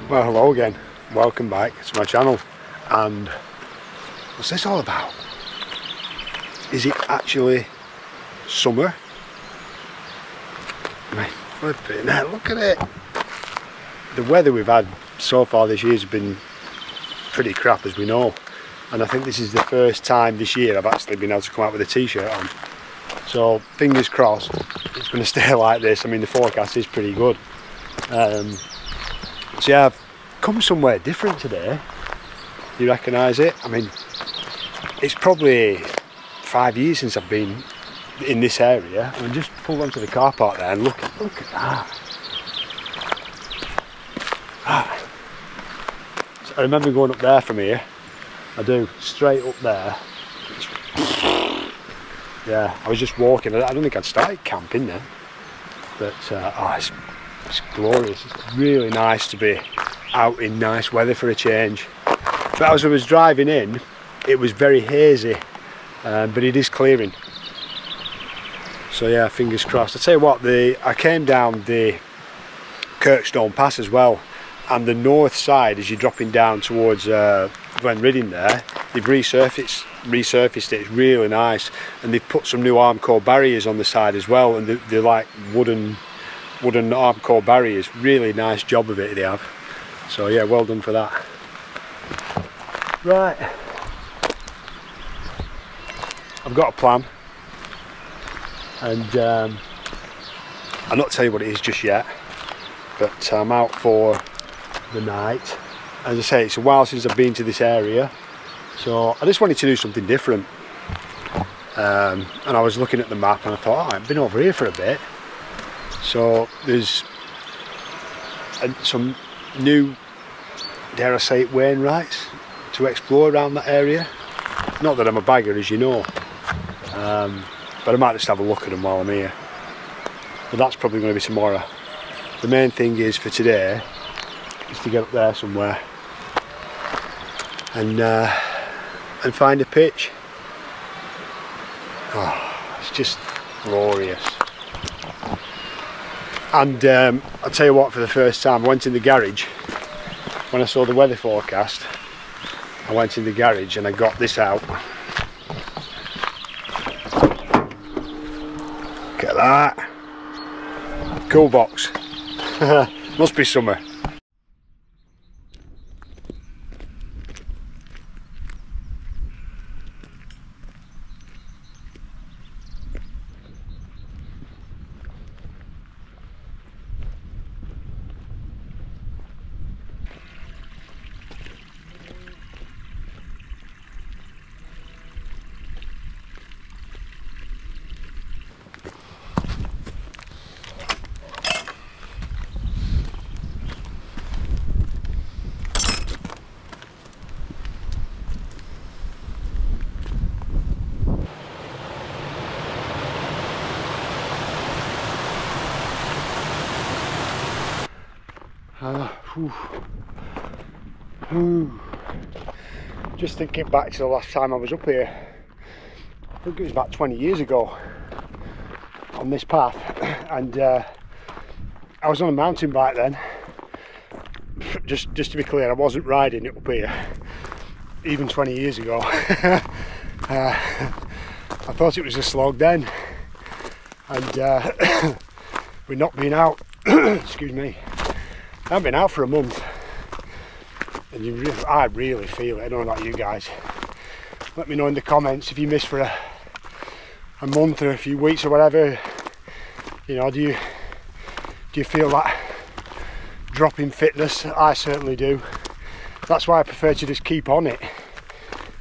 Well, hello again, welcome back to my channel. And what's this all about? Is it actually summer? I mean, flipping hell, look at it. The weather we've had so far this year has been pretty crap, as we know, and I think this is the first time this year I've actually been able to come out with a t-shirt on. So fingers crossed it's going to stay like this. I mean, the forecast is pretty good. So yeah, I've come somewhere different today. You recognise it? I mean, it's probably 5 years since I've been in this area. And just pulled onto the car park there and look at that. So I remember going up there from here. I do, straight up there. Yeah, I was just walking. I don't think I'd started camping then. But it's glorious. It's really nice to be out in nice weather for a change. But as I was driving in, it was very hazy, but it is clearing. So yeah, fingers crossed. I tell you what, I came down the Kirkstone Pass as well, and the north side, as you're dropping down towards Glenridding there, they've resurfaced it. It's really nice, and they've put some new Armcore barriers on the side as well, and they're like wooden Armcore barriers. Really nice job of it they have. So yeah, well done for that. Right, I've got a plan, and I'll not tell you what it is just yet, but I'm out for the night. As I say, it's a while since I've been to this area, so I just wanted to do something different. And I was looking at the map and I thought, I've been over here for a bit. So there's some new, dare I say it, Wainwrights to explore around that area. Not that I'm a bagger, as you know, but I might just have a look at them while I'm here. But that's probably going to be tomorrow. The main thing is for today is to get up there somewhere and find a pitch. Oh, it's just glorious. And I'll tell you what, for the first time I went in the garage when I saw the weather forecast. I went in the garage and I got this out. Look at that. Cool box. Must be summer. Just thinking back to the last time I was up here, I think it was about 20 years ago on this path, and I was on a mountain bike then. Just to be clear, I wasn't riding it up here even 20 years ago. I thought it was a slog then, and we've not been out excuse me, I haven't been out for a month, and I really feel it. I don't know about you guys. Let me know in the comments if you miss for a month or a few weeks or whatever. You know, do you feel that drop in fitness? I certainly do. That's why I prefer to just keep on it.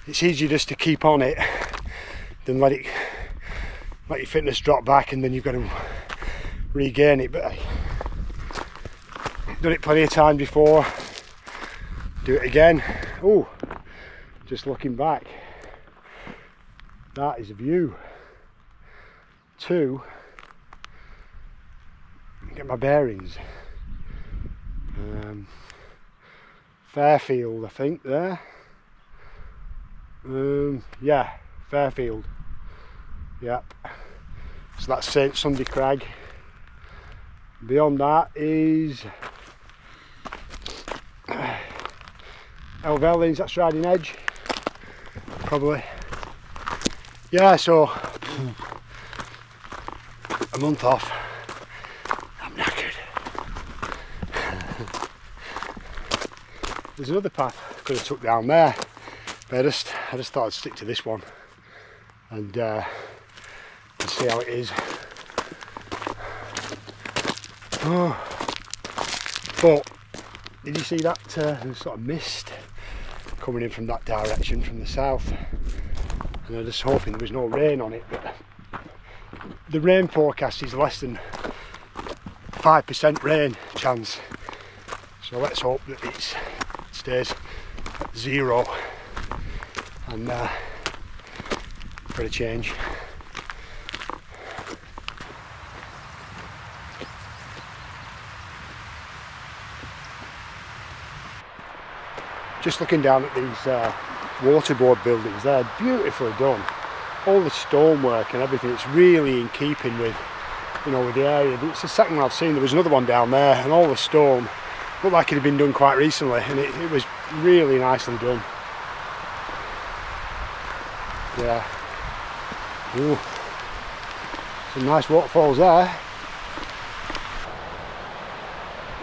It's easier just to keep on it than let your fitness drop back and then you've got to regain it. But I've done it plenty of times before. Do it again. Oh, just looking back, that is a view to get my bearings. Fairfield, I think there. Yeah, Fairfield. Yep. So that's St Sunday Crag. Beyond that is Helvellyn's, that's Riding Edge, probably. Yeah, so a month off. I'm knackered. There's another path I could have took down there, but I just thought I'd stick to this one and see how it is. Oh. But did you see that sort of mist coming in from that direction, from the south? And I'm just hoping there was no rain on it, but the rain forecast is less than 5% rain chance, so let's hope that it stays at 0 and for a change. Just looking down at these waterboard buildings, they're beautifully done. All the stonework and everything, it's really in keeping with, you know, with the area. It's the second one I've seen. There was another one down there, and all the stone looked like it had been done quite recently, and it was really nicely done. Yeah. Ooh. Some nice waterfalls there.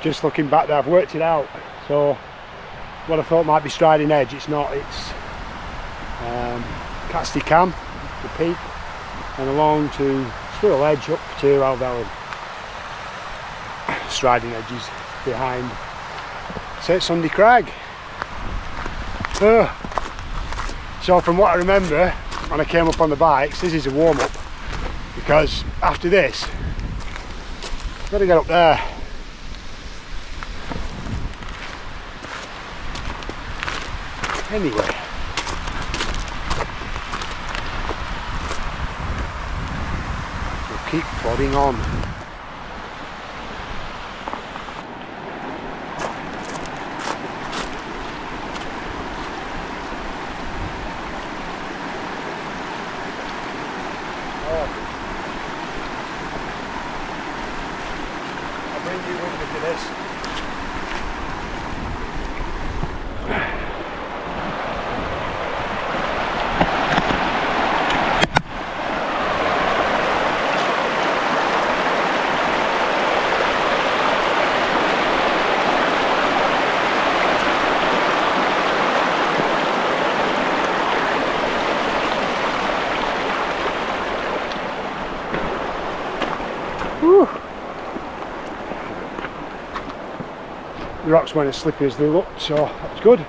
Just looking back there, I've worked it out. So what I thought might be Striding Edge, it's not. It's Kidsty Cam, the peak, and along to Squirrel Edge up to Helvellyn. Striding Edge is behind St Sunday Crag. So from what I remember when I came up on the bikes, this is a warm-up, because after this I've got to get up there. Anyway, we'll keep plodding on. I'll bring you with me to this. Whew. The rocks weren't as slippy as they looked, so that was good.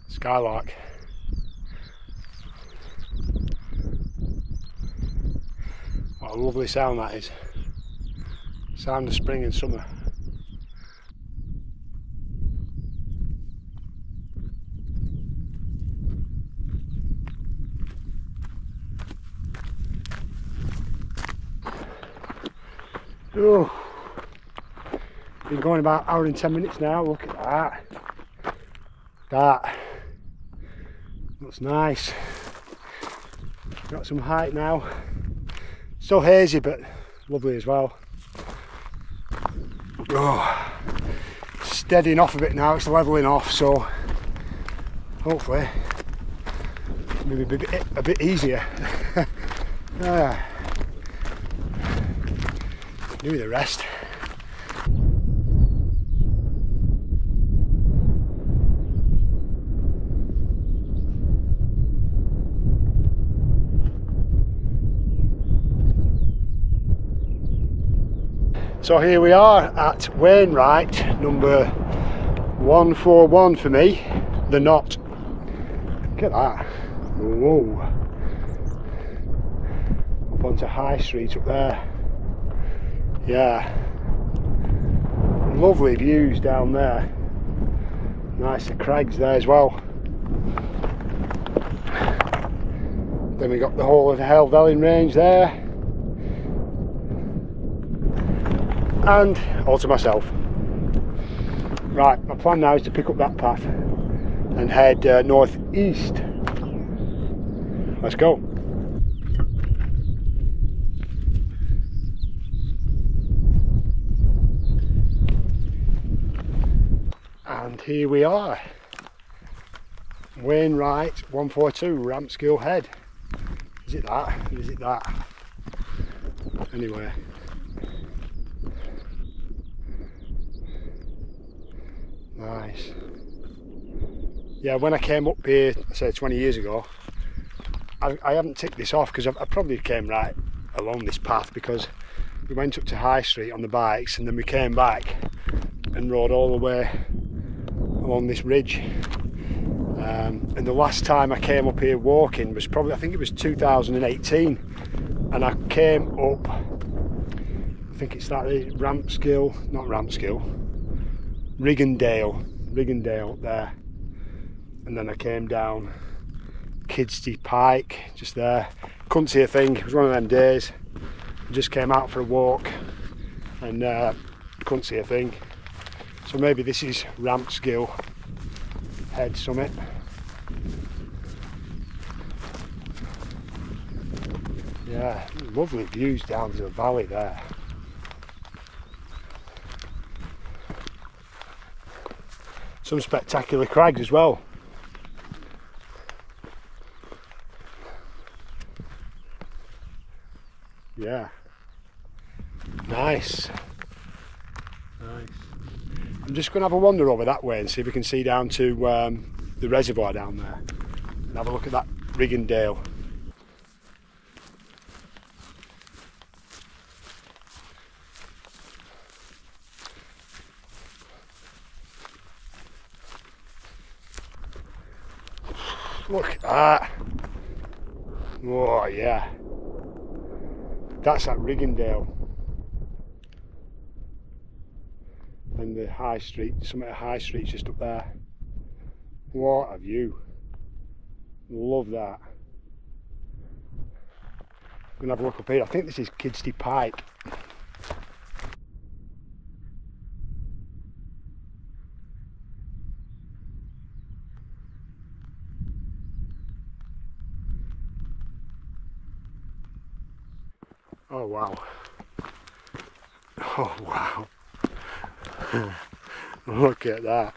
Skylark. What a lovely sound that is. Sound of spring and summer. Oh, been going about an hour and 10 minutes now. Look at that. That looks nice. Got some height now. Still hazy, but lovely as well. Oh, steadying off a bit now. It's leveling off, so hopefully maybe a bit easier. Do the rest. So here we are at Wainwright, number 141 for me, the Knott. Look at that. Whoa. Up onto High Street up there. Yeah, lovely views down there. Nice Crags there as well. Then we got the whole of the Helvellyn range there, and all to myself. Right, my plan now is to pick up that path and head north east let's go. And here we are, Wainwrights 142 Rampsgill head. Is it that? Is it that? Anyway. Nice. Yeah, when I came up here, say 20 years ago, I haven't ticked this off because I probably came right along this path, because we went up to High Street on the bikes and then we came back and rode all the way along this ridge. And the last time I came up here walking was probably, I think it was 2018, and I came up, I think it started Rampsgill, not Rampsgill, Riggindale up there, and then I came down Kidsty, Pike, just there. Couldn't see a thing. It was one of them days. I just came out for a walk and couldn't see a thing. So maybe this is Rampsgill head summit. Yeah, lovely views down to the valley there. Some spectacular crags as well. Yeah, nice. I'm just going to have a wander over that way and see if we can see down to the reservoir down there and have a look at that Riggindale. Look at that. Oh yeah, that's at Riggindale. And the High Street, some of the High Street's just up there. What a view. Love that. I'm gonna have a look up here. I think this is Kidsty Pike. Oh wow. Oh wow. Look at that.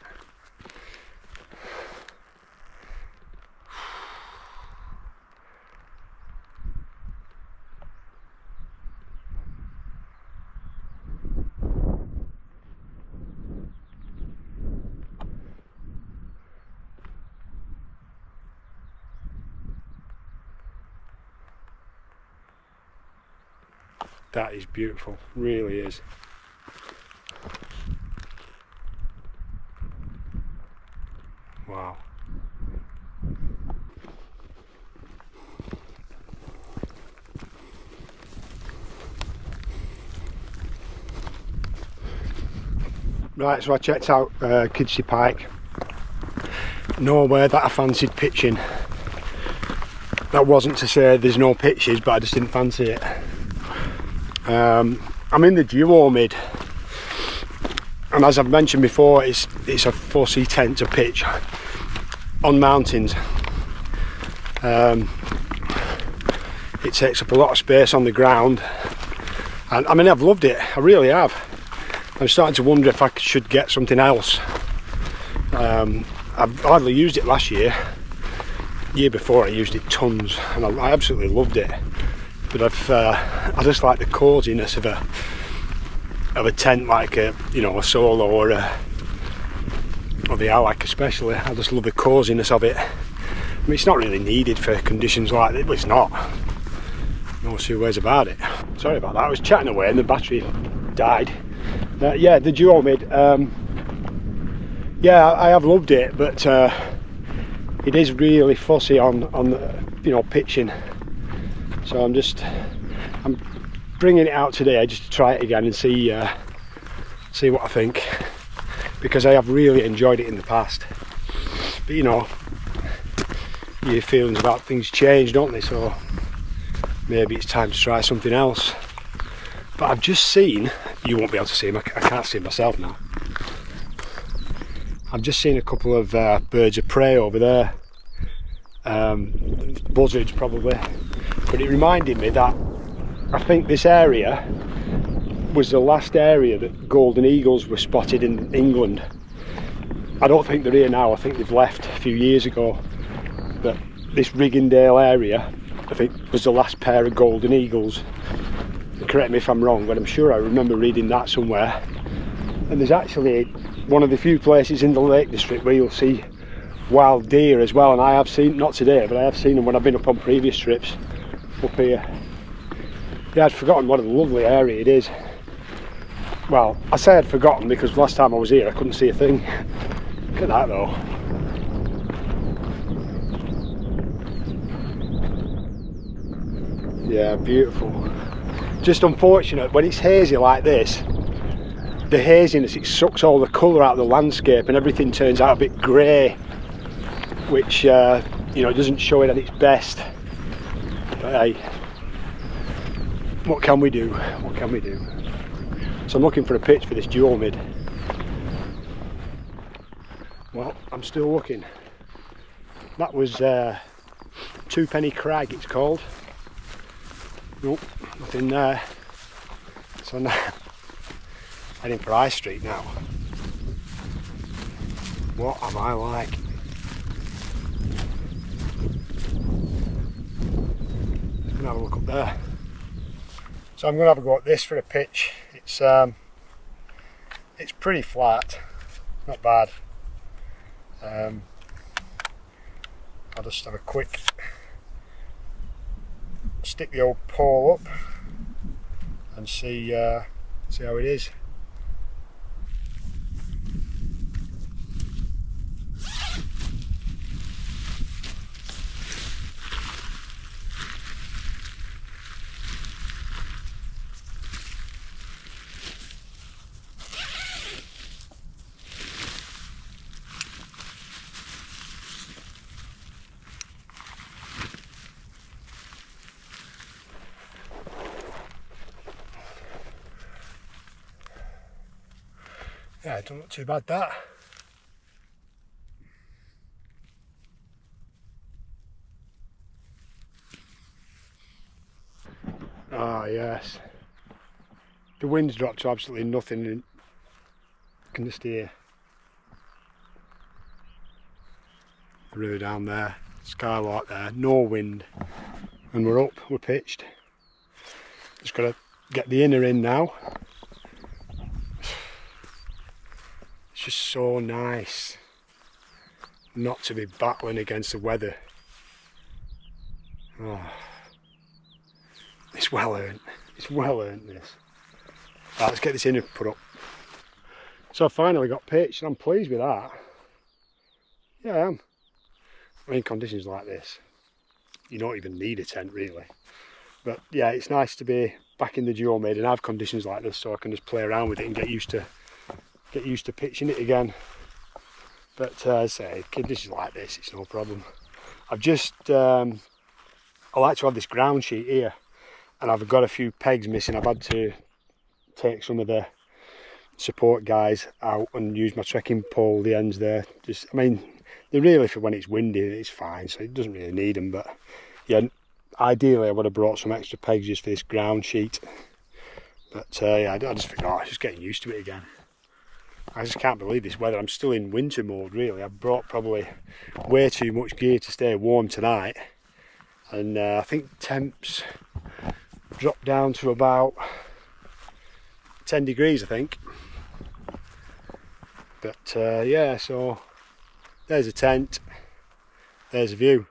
That is beautiful, really is. Wow. Right, so I checked out Kidsty Pike. Nowhere that I fancied pitching. That wasn't to say there's no pitches, but I just didn't fancy it. I'm in the Duomid, and as I've mentioned before, it's a 4C10 to pitch on mountains. It takes up a lot of space on the ground, and I mean, I've loved it, I really have. I'm starting to wonder if I should get something else. I've hardly used it last year. Year before I used it tons, and I absolutely loved it. But I just like the coziness of a tent, like a a solo or the Outback especially. I just love the coziness of it. I mean, it's not really needed for conditions like this. Well, it's not. No two ways about it. Sorry about that. I was chatting away and the battery died. Yeah, the Duomid. Yeah, I have loved it, but it is really fussy on pitching. So I'm bringing it out today just to try it again and see what I think, because I have really enjoyed it in the past. But your feelings about things change, don't they? So maybe it's time to try something else. But I've just seen, you won't be able to see them, I can't see myself now. I've just seen a couple of birds of prey over there, buzzards probably, but it reminded me that I think this area was the last area that golden eagles were spotted in England. I don't think they're here now, I think they've left a few years ago, but this Riggindale area I think was the last pair of golden eagles. Correct me if I'm wrong, but I'm sure I remember reading that somewhere. And there's actually one of the few places in the Lake District where you'll see wild deer as well, and I have seen, not today, but I have seen them when I've been up on previous trips up here. Yeah, I'd forgotten what a lovely area it is. Well, I say I'd forgotten because last time I was here I couldn't see a thing. Look at that though. Yeah, beautiful. Just unfortunate when it's hazy like this, the haziness, it sucks all the colour out of the landscape and everything turns out a bit grey, which you know, doesn't show it at its best. But hey, what can we do? What can we do? So I'm looking for a pitch for this Duomid. Well, I'm still looking. That was Twopenny Crag, it's called. Nope, nothing there. So now heading for High Street now. What am I like? Just gonna have a look up there. So I'm gonna have a go at this for a pitch. It's pretty flat, not bad. I'll just have a quick stick the old pole up and see how it is. Yeah, it don't look too bad, that. Ah, yes. The wind's dropped to absolutely nothing. And I can just hear the river down there, skylark there, no wind, and we're up, we're pitched. Just got to get the inner in now. It's just so nice not to be battling against the weather. Oh, it's well earned. It's well earned, this. Right, let's get this inner put up. So I finally got pitched and I'm pleased with that. Yeah, I am. I mean, conditions like this, you don't even need a tent really. But yeah, it's nice to be back in the Duomid and have conditions like this so I can just play around with it and get used to pitching it again. But as I say, conditions like this, it's no problem. I've just I like to have this ground sheet here, and I've got a few pegs missing. I've had to take some of the support guys out and use my trekking pole, the ends there. Just, I mean, they're really for when it's windy, it's fine, so it doesn't really need them. But yeah, ideally I would have brought some extra pegs just for this ground sheet. But yeah, I just forgot. I was just getting used to it again. I just can't believe this weather. I'm still in winter mode really. I've brought probably way too much gear to stay warm tonight, and I think temps dropped down to about 10 degrees I think. But yeah, so there's a tent, there's a view.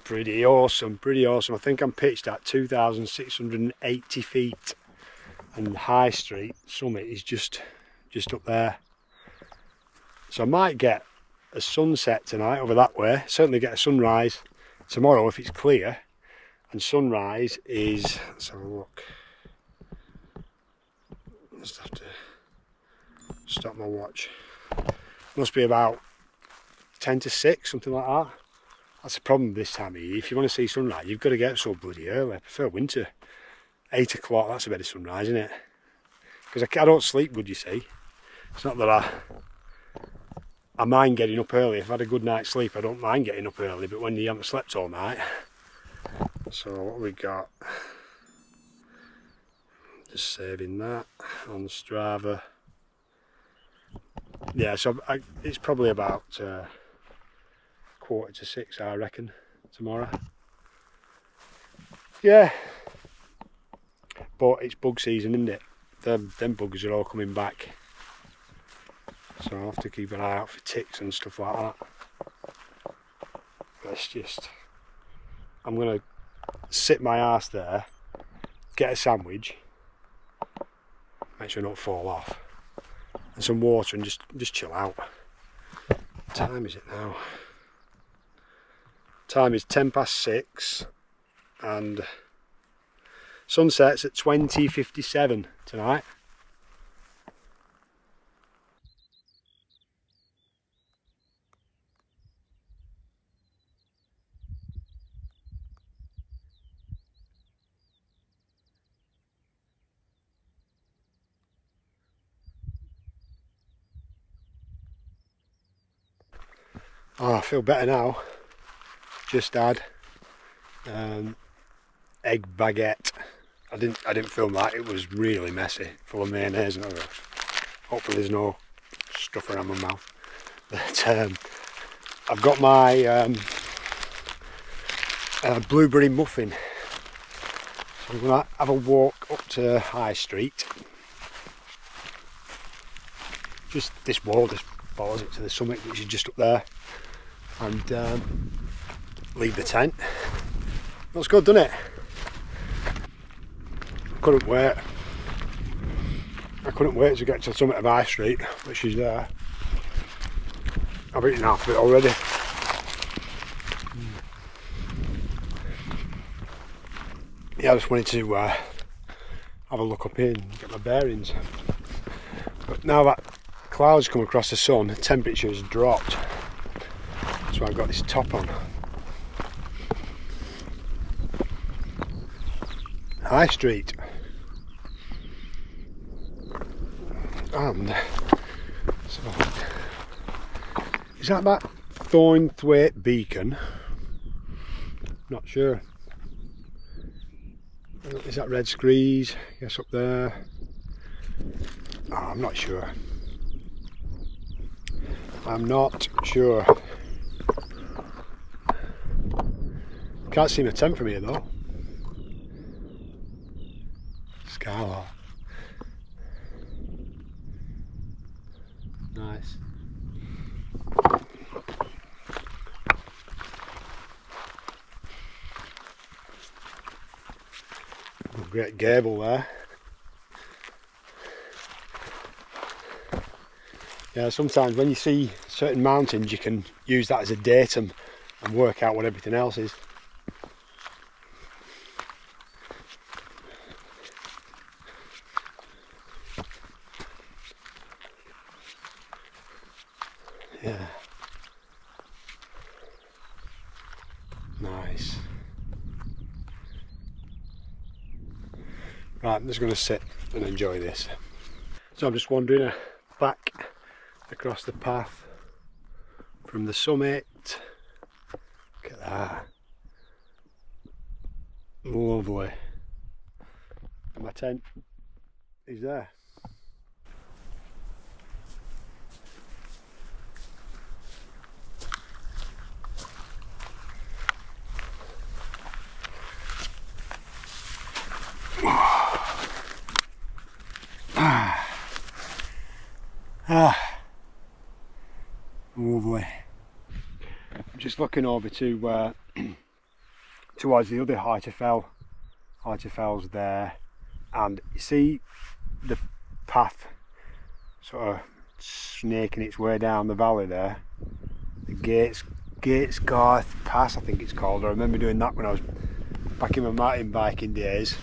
Pretty awesome, pretty awesome. I think I'm pitched at 2,680 feet, and High Street summit is just up there. So I might get a sunset tonight over that way, certainly get a sunrise tomorrow if it's clear. And sunrise is, let's have a look. Just have to stop my watch. Must be about 10 to 6, something like that. That's the problem this time of year. If you want to see sunrise, you've got to get up so bloody early. I prefer winter. 8 o'clock, that's a better sunrise, isn't it? because I don't sleep good, you see. It's not that I mind getting up early. If I've had a good night's sleep, I don't mind getting up early, but when you haven't slept all night. So what we got, just saving that on Strava. Yeah, so it's probably about 5:45, I reckon, tomorrow. Yeah, but it's bug season, isn't it? Them bugs are all coming back, so I'll have to keep an eye out for ticks and stuff like that. Let's just, I'm gonna sit my arse there, get a sandwich, make sure I don't fall off, and some water, and just chill out. What time is it now? Time is 6:10, and sunset's at 20:57 tonight. Oh, I feel better now. Just had egg baguette. I didn't film that. It was really messy, full of mayonnaise and everything. Hopefully there's no stuff around my mouth. But I've got my blueberry muffin. So I'm gonna have a walk up to High Street. Just this wall just follows it to the summit, which is just up there, and leave the tent. Looks good, doesn't it? Couldn't wait. I couldn't wait to get to the summit of High Street, which is there. I've eaten half of it already. Yeah, I just wanted to have a look up here and get my bearings. But now that clouds come across the sun, the temperature's dropped. That's why I've got this top on. High Street. And so, is that Thornthwaite Beacon? Not sure. Is that Red Screes? Yes, up there. Oh, I'm not sure. I'm not sure. Can't see my tent from here though. Skylar. Nice. Great gable there. Yeah, sometimes when you see certain mountains you can use that as a datum and work out what everything else is. Yeah. Nice. Right, I'm just going to sit and enjoy this. So I'm just wandering back across the path from the summit. Look at that. Lovely. And my tent is there. Lovely. I'm just looking over to towards the other Harterfell. Harterfell's there, and you see the path sort of snaking its way down the valley there. The Gates Garth Pass, I think it's called. I remember doing that when I was back in my mountain biking days,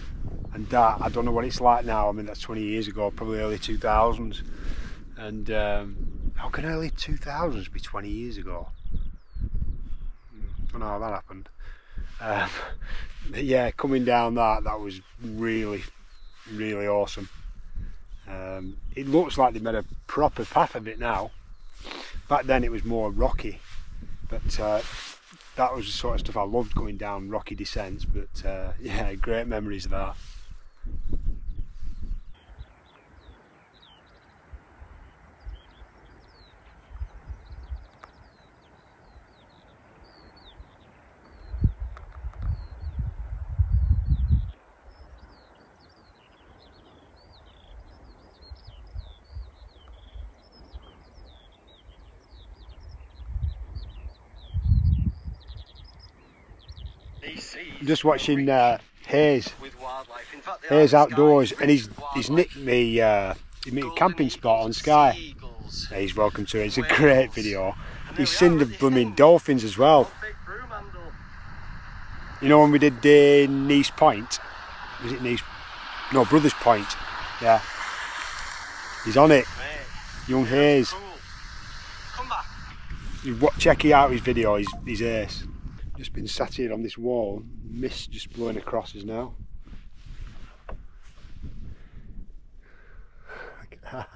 and that, I don't know what it's like now. I mean, that's 20 years ago, probably early 2000s. And how can early 2000s be 20 years ago? I don't know how that happened. But yeah, coming down that was really awesome. It looks like they made a proper path of it now. Back then it was more rocky, but that was the sort of stuff I loved, going down rocky descents. But yeah, great memories of that. Just watching Hayes Outdoors, and he's nicked me camping spot on Sky. He's welcome to it. It's a great video. He's seen the blooming dolphins as well. You know when we did Nice Point? Was it Nice? No, Brothers Point. Yeah. He's on it. Young Hayes. Check out his video. He's ace. Just been sat here on this wall, mist just blowing across us now. Look at that.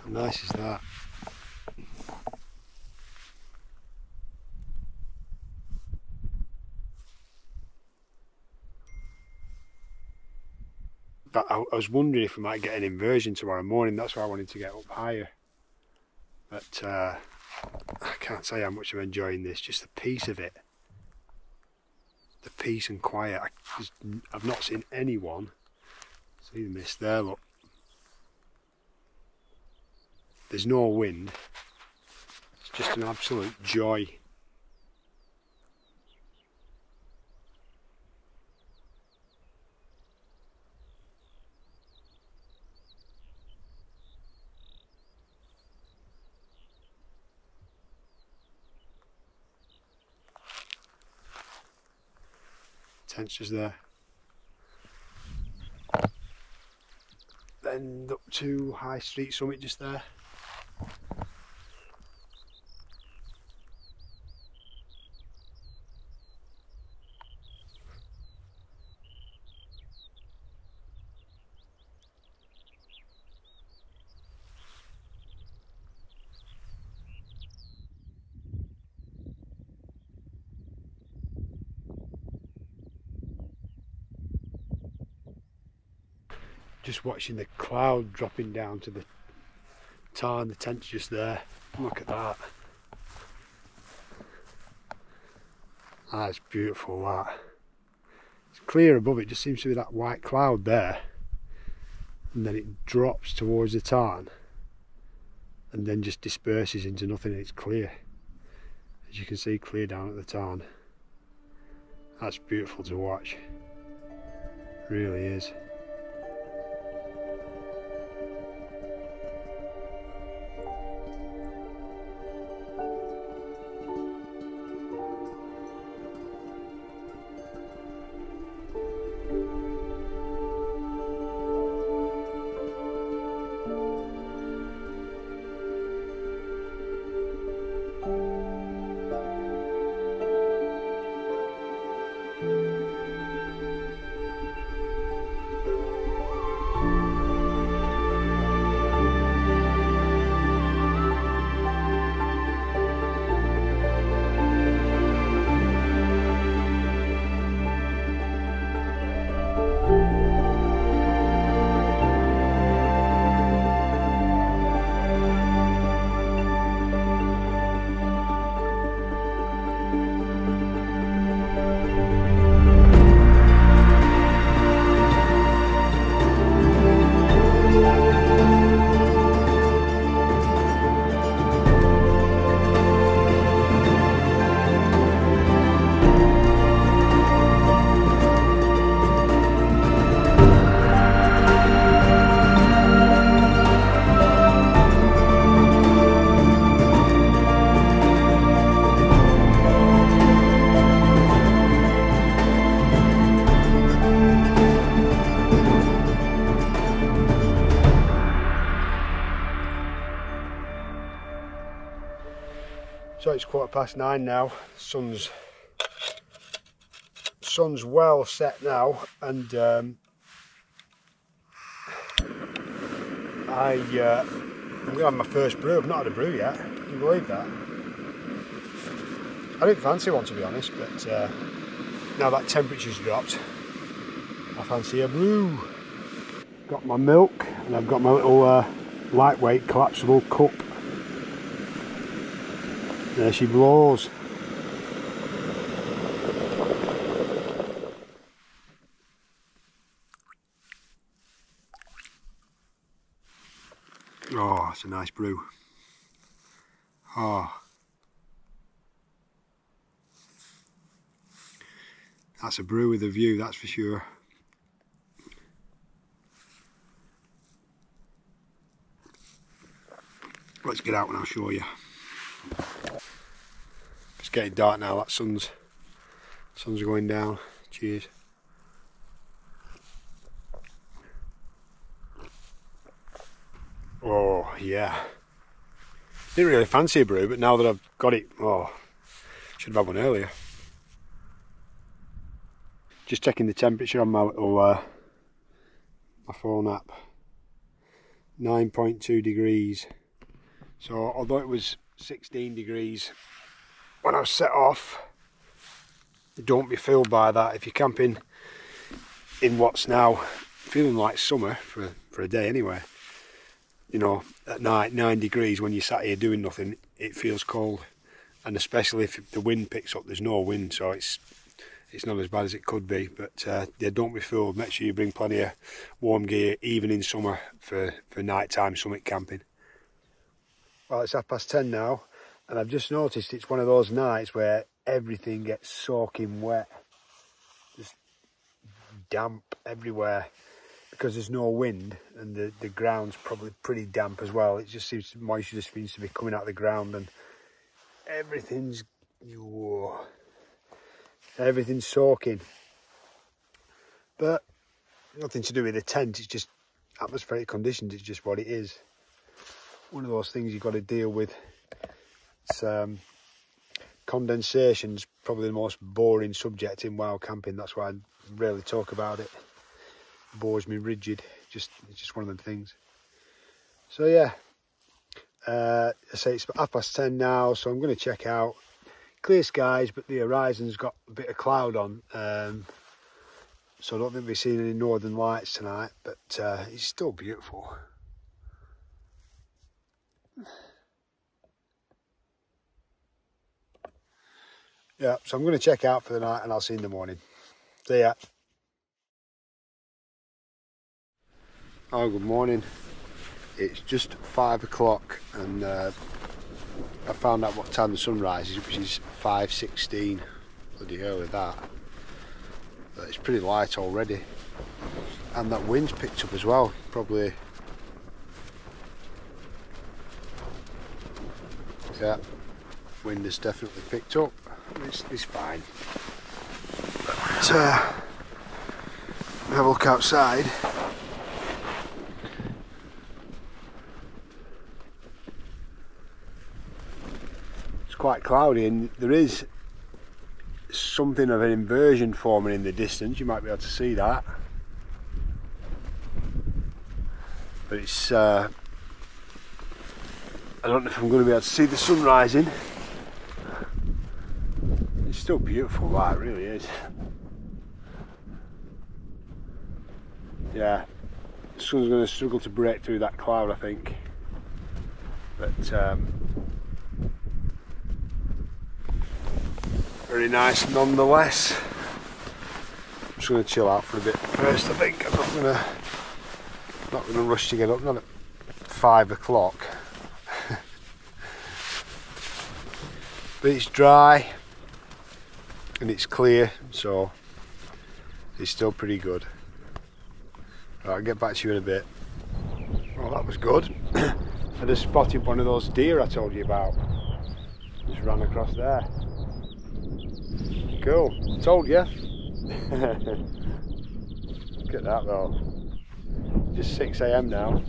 How nice is that? But I was wondering if we might get an inversion tomorrow morning. That's why I wanted to get up higher. But I can't say how much I'm enjoying this. Just the peace of it. The peace and quiet. I've not seen anyone. See the mist there, look. There's no wind. It's just an absolute joy. Tent's just there. Then up to High Street Summit just there. Just watching the cloud dropping down to the tarn. The tent's just there. Look at that. That's beautiful, that. It's clear above it, just seems to be that white cloud there. And then it drops towards the tarn. And then just disperses into nothing, and it's clear. As you can see, clear down at the tarn. That's beautiful to watch. It really is. it's 9:15 now. Sun's well set now, and I'm gonna have my first brew. I've not had a brew yet. Can you believe that? I didn't fancy one, to be honest, but now that temperature's dropped, I fancy a brew. Got my milk, and I've got my little lightweight collapsible cup. There she blows. Oh, it's a nice brew. Oh, that's a brew with a view, that's for sure. Let's get out and I'll show you. It's getting dark now, that sun's going down. Cheers. Oh yeah. Didn't really fancy a brew, but now that I've got it, oh, should have had one earlier. Just checking the temperature on my little my phone app. 9.2 degrees. So although it was 16 degrees when I was set off, don't be fooled by that. If you're camping in what's now feeling like summer for a day anyway, you know, at night 9 degrees when you're sat here doing nothing, it feels cold. And especially if the wind picks up, there's no wind, so it's not as bad as it could be. But yeah, don't be fooled. Make sure you bring plenty of warm gear even in summer for nighttime summit camping. Well, it's 10:30 now, and I've just noticed it's one of those nights where everything gets soaking wet, just damp everywhere, because there's no wind, and the ground's probably pretty damp as well. It just seems, moisture just seems to be coming out of the ground, and everything's soaking. But nothing to do with the tent, it's just atmospheric conditions, it's just what it is. One of those things you've got to deal with. It's condensation's probably the most boring subject in wild camping. That's why I rarely talk about it. It bores me rigid. It's just one of them things. So yeah, I say it's 10:30 now, so I'm going to check out. Clear skies, but the horizon's got a bit of cloud on, so I don't think we're seeing any northern lights tonight, but it's still beautiful. Yeah, so I'm going to check out for the night and I'll see you in the morning. See ya. Oh, good morning. It's just 5 o'clock, and I found out what time the sun rises, which is 5:16. Bloody early that. But it's pretty light already. And that wind's picked up as well. Probably. Yeah, wind has definitely picked up. It's fine. But have a look outside. It's quite cloudy, and there is something of an inversion forming in the distance. You might be able to see that. But it's I don't know if I'm going to be able to see the sun rising. It's still beautiful, that it really is. Yeah, the sun's going to struggle to break through that cloud, I think. But very nice nonetheless. I'm just going to chill out for a bit first, I think. I'm not going to rush to get up, not at 5 o'clock. But it's dry and it's clear, so it's still pretty good. Right, I'll get back to you in a bit. Well, that was good. I just spotted one of those deer I told you about. Just ran across there. Cool, told you. Look at that though. Just 6 AM now.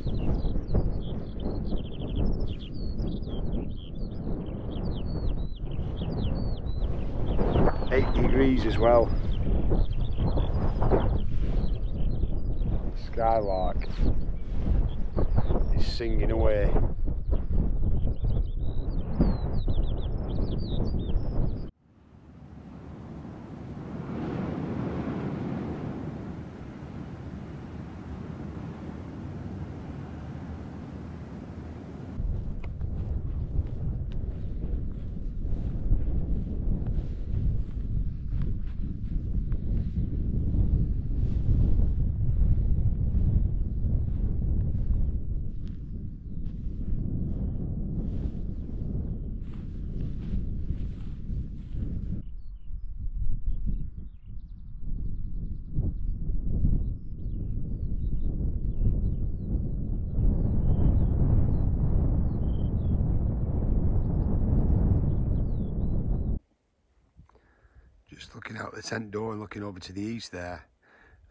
8 degrees as well. Skylark is singing away. Just looking out the tent door and looking over to the east there,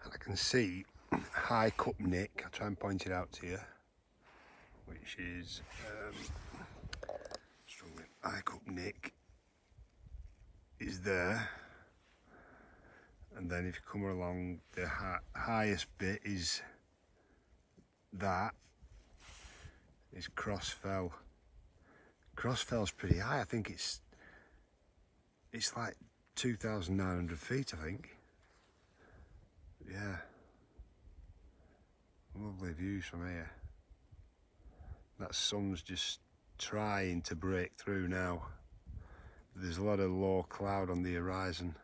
and I can see High Cup Nick. I'll try and point it out to you, which is High Cup Nick is there, and then if you come along, the highest bit is that is Crossfell. Crossfell's pretty high. I think it's like 2,900 feet, I think. Yeah, lovely views from here. That sun's just trying to break through now. There's a lot of low cloud on the horizon.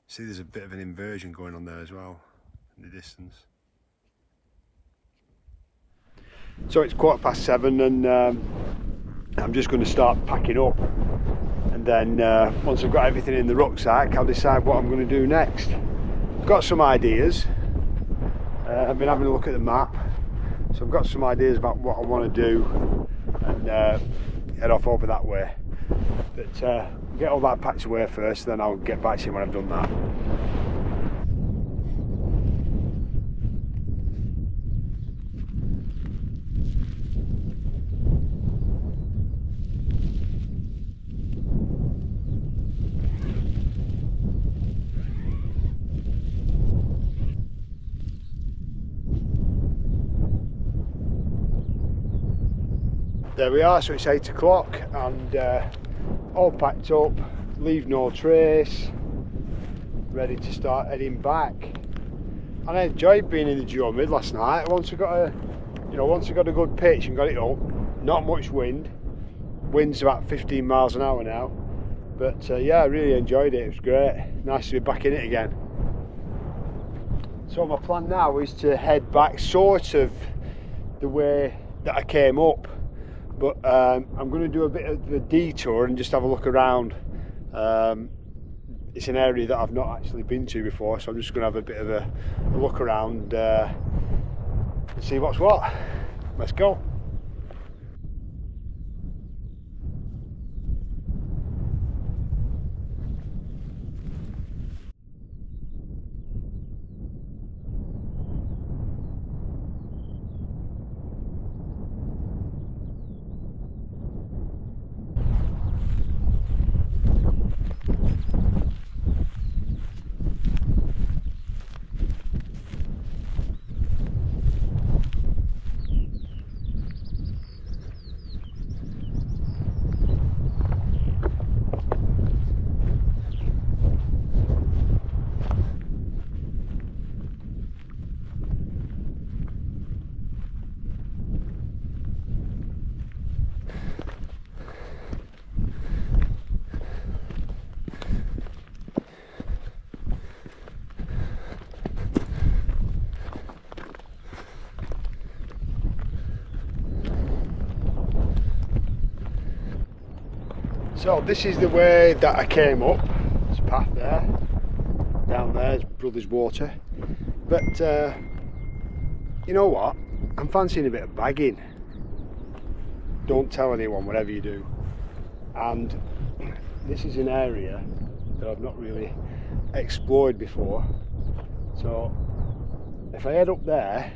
See, there's a bit of an inversion going on there as well in the distance. So it's 7:15 and I'm just going to start packing up. And then once I've got everything in the rucksack, I'll decide what I'm going to do next. I've got some ideas. I've been having a look at the map, so I've got some ideas about what I want to do and head off over that way. But get all that packed away first, then I'll get back to you when I've done that. There we are, so it's 8 o'clock and all packed up, leave no trace, ready to start heading back. And I enjoyed being in the Duomid last night. Once I got a good pitch and got it up, not much wind. Wind's about 15 miles an hour now, but yeah, I really enjoyed it. It was great. Nice to be back in it again. So my plan now is to head back sort of the way that I came up. But I'm going to do a bit of a detour and just have a look around. It's an area that I've not actually been to before, so I'm just going to have a bit of a look around and see what's what. Let's go. So this is the way that I came up. There's a path there, down there's Brothers Water. But you know what? I'm fancying a bit of bagging. Don't tell anyone, whatever you do. And this is an area that I've not really explored before. So if I head up there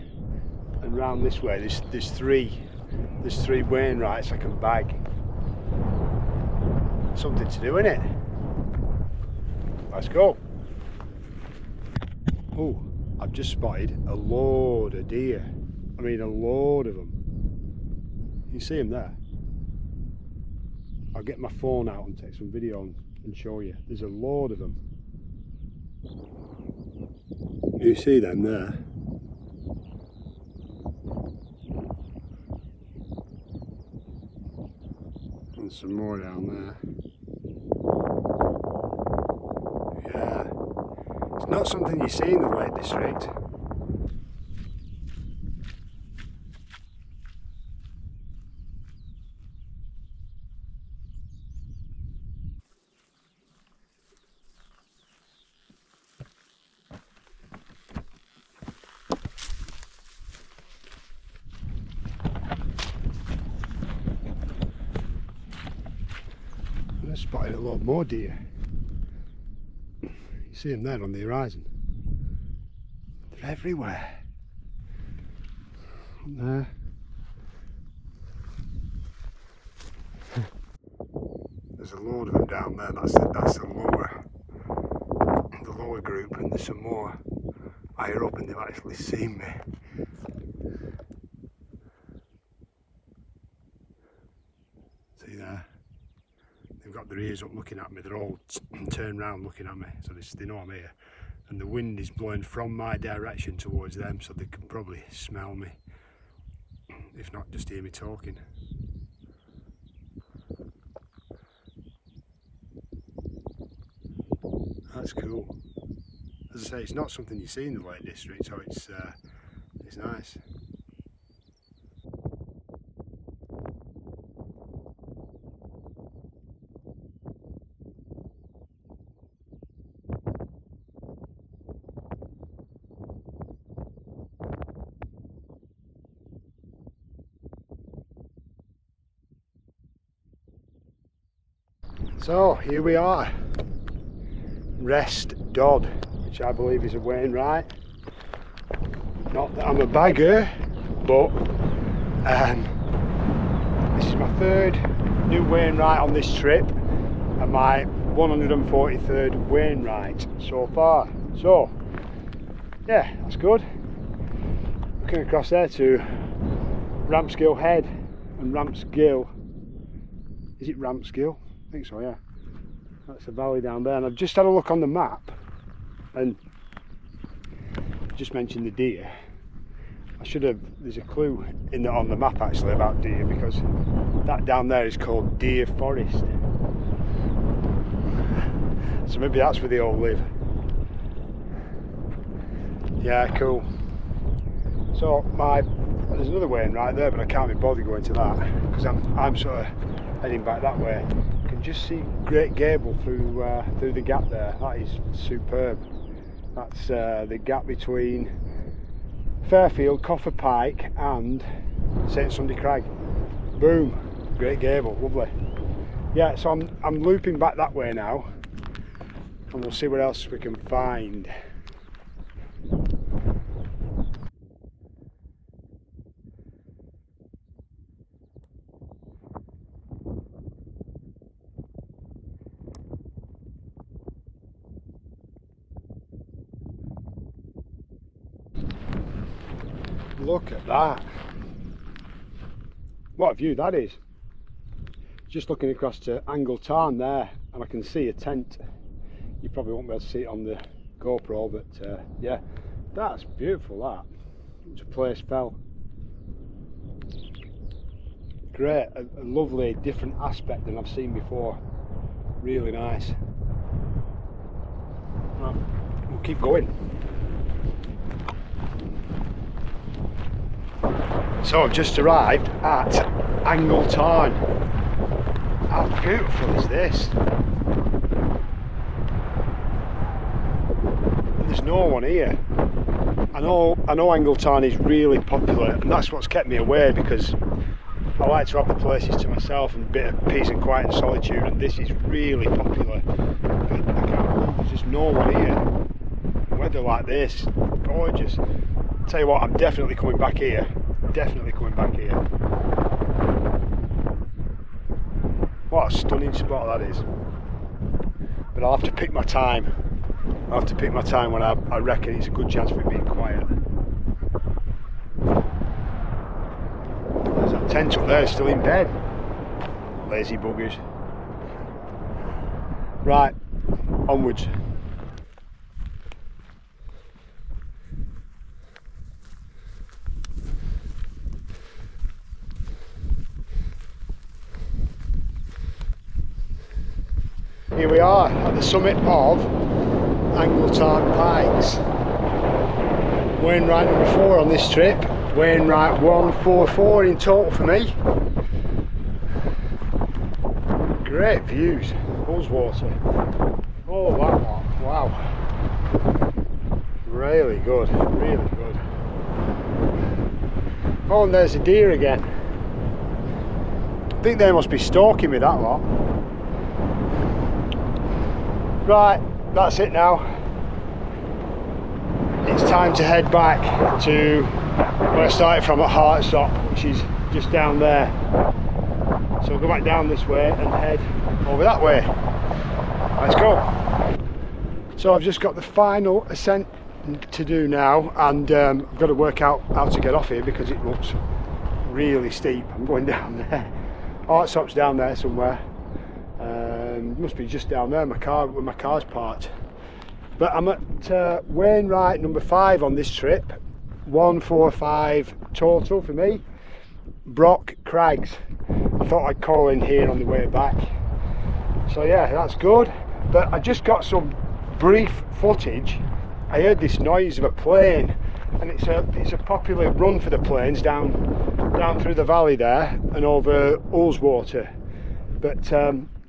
and round this way, there's three Wainwrights I can bag. Something to do, innit? Let's go. Oh, I've just spotted a load of deer. I mean, a load of them. You see them there? I'll get my phone out and take some video and show you. There's a load of them. You see them there? And some more down there. Yeah. It's not something you see in the Lake District. I spotted a lot more deer. You see them there on the horizon. They're everywhere. Up there. There's a load of them down there. That's the lower group, and there's some more higher up, and they've actually seen me. See there? They've got their ears up looking at me. They're all turned round looking at me, so they know I'm here. And the wind is blowing from my direction towards them, so they can probably smell me, if not just hear me talking. That's cool. As I say, it's not something you see in the Lake District, so it's nice. So here we are, Rest Dodd, which I believe is a Wainwright. Not that I'm a bagger, but this is my third new Wainwright on this trip and my 143rd Wainwright so far. So yeah, that's good. Looking across there to Rampsgill Head and Rampsgill. Is it Rampsgill? I think so, yeah. That's the valley down there, and I've just had a look on the map and just mentioned the deer. I should have, there's a clue on the map actually about deer, because that down there is called Deer Forest. So maybe that's where they all live. Yeah, cool. So there's another Wainwright there, but I can't be bothered going to that because I'm sort of heading back that way. You can just see Great Gable through the gap there. That is superb. That's the gap between Fairfield, Coffer Pike and St Sunday Crag. Boom, Great Gable, lovely. Yeah, so I'm looping back that way now, and we'll see what else we can find. Look at that. What a view that is. Just looking across to AngleTarn there, and I can see a tent. You probably won't be able to see it on the GoPro, but yeah, that's beautiful. That the place fell. Great, a lovely different aspect than I've seen before. Really nice. Right, we'll keep going. So I've just arrived at AngleTarn. How beautiful is this? And there's no one here. I know AngleTarn is really popular, and that's what's kept me away, because I like to have the places to myself and a bit of peace and quiet and solitude, and this is really popular. But I can't believe there's just no one here. Weather like this, gorgeous. Tell you what, I'm definitely coming back here. Definitely coming back here. What a stunning spot that is. But I'll have to pick my time. I'll have to pick my time when I reckon it's a good chance for it being quiet. There's that tent up there, still in bed. Lazy buggers. Right, onwards. Here we are at the summit of AngleTarn Pikes. Wainwright number 4 on this trip. Wainwright 144 in total for me. Great views, Ullswater. Oh, that one, wow. Really good, really good. Oh, and there's a deer again. I think they must be stalking me, that lot. Right, that's it now. It's time to head back to where I started from at Hartstop, which is just down there. So we'll go back down this way and head over that way. Let's go. So I've just got the final ascent to do now, and I've got to work out how to get off here because it looks really steep. I'm going down there. Hartstop's down there somewhere. Must be just down there, where my car's parked. But I'm at Wainwright number 5 on this trip. 145 total for me. Brock Crags. I thought I'd call in here on the way back. So yeah, that's good. But I just got some brief footage. I heard this noise of a plane, and it's a popular run for the planes down through the valley there and over Ullswater. But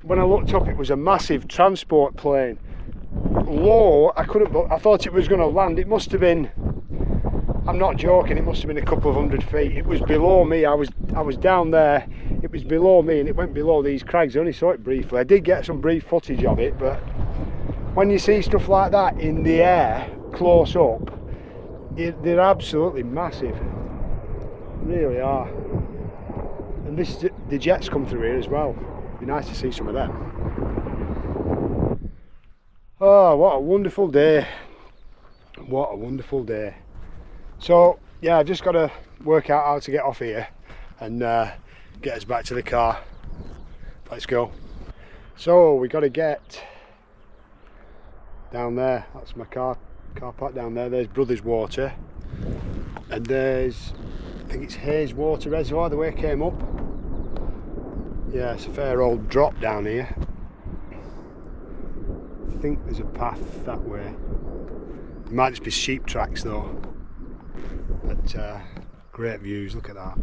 when I looked up, it was a massive transport plane. Low, I thought it was going to land. It must have been, I'm not joking, it must have been a couple of 100 feet. It was below me. I was down there, it was below me, and it went below these crags. I only saw it briefly. I did get some brief footage of it, but when you see stuff like that in the air close up, they're absolutely massive. They really are. And the jets come through here as well. It'd be nice to see some of them. Oh, what a wonderful day. What a wonderful day. So yeah, I've just got to work out how to get off here and get us back to the car. Let's go. So we got to get down there. That's my car park down there. There's Brothers Water, and there's, I think it's Water Reservoir the way it came up. Yeah, it's a fair old drop down here. I think there's a path that way. It might just be sheep tracks though. But great views, look at that.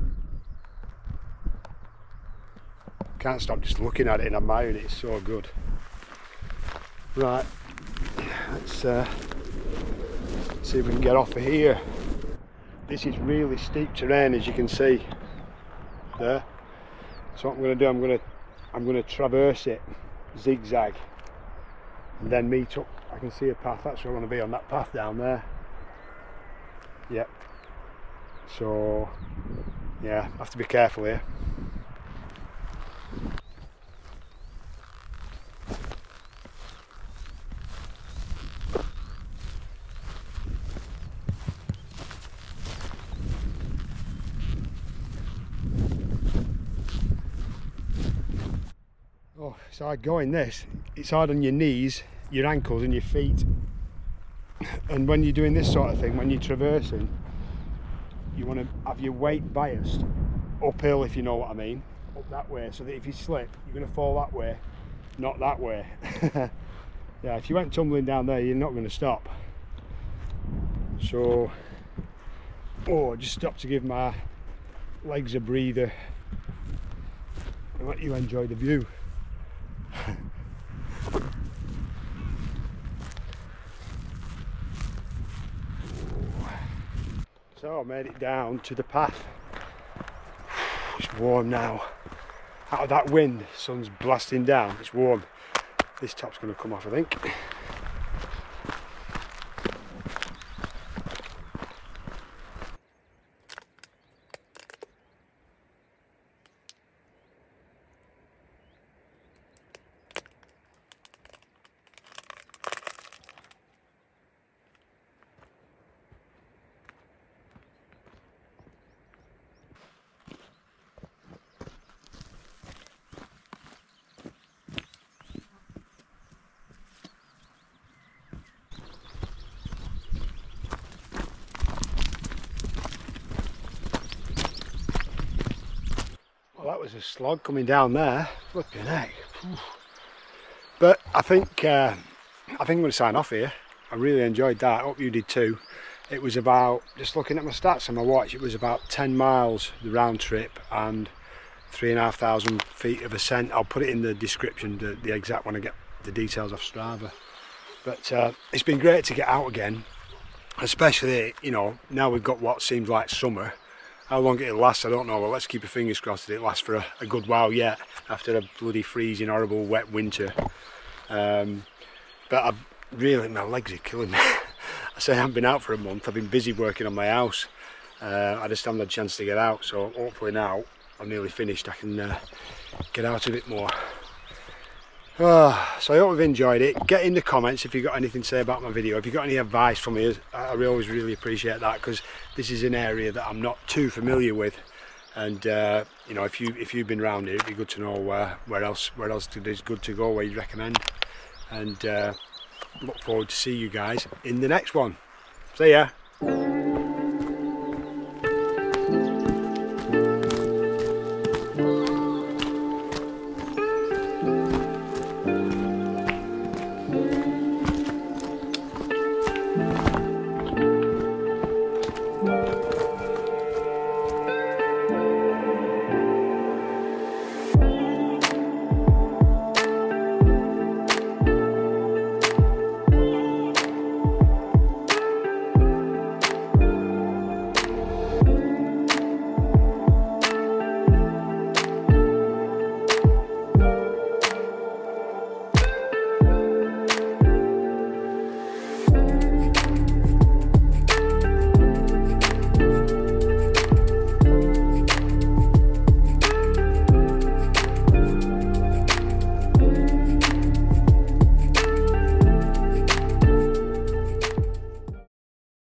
Can't stop just looking at it and admiring it, it's so good. Right, let's see if we can get off of here. This is really steep terrain, as you can see there. So what I'm going to do, I'm going to traverse it, zigzag, and then meet up. I can see a path. That's where I want to be, on that path down there. Yep. So yeah, I have to be careful here. Oh, it's hard going this. It's hard on your knees, your ankles and your feet. And when you're doing this sort of thing, when you're traversing, you want to have your weight biased uphill, if you know what I mean, up that way, so that if you slip, you're going to fall that way, not that way. Yeah, if you went tumbling down there, you're not going to stop. So, oh, just stop to give my legs a breather and let you enjoy the view. So I made it down to the path. It's warm now. Out of that wind, sun's blasting down, it's warm. This top's going to come off, I think. was a slog coming down there. Flipping heck. But I think I'm going to sign off here. I really enjoyed that. I hope you did too. It was about, just looking at my stats on my watch, it was about 10 miles the round trip and 3,500 feet of ascent. I'll put it in the description, the exact when I get the details off Strava. But it's been great to get out again, especially, you know, now we've got what seems like summer. How long it'll last, I don't know. Well, let's keep our fingers crossed that it lasts for a good while yet, after a bloody freezing, horrible, wet winter. But I've really, my legs are killing me. I say I haven't been out for a month. I've been busy working on my house. I just haven't had a chance to get out, so hopefully now I'm nearly finished, I can get out a bit more. So I hope you've enjoyed it. Get in the comments if you've got anything to say about my video. If you've got any advice for me, I always really appreciate that, because this is an area that I'm not too familiar with, and you know, if you've been around here, it'd be good to know where else is good to go, where you'd recommend. And look forward to see you guys in the next one. See ya.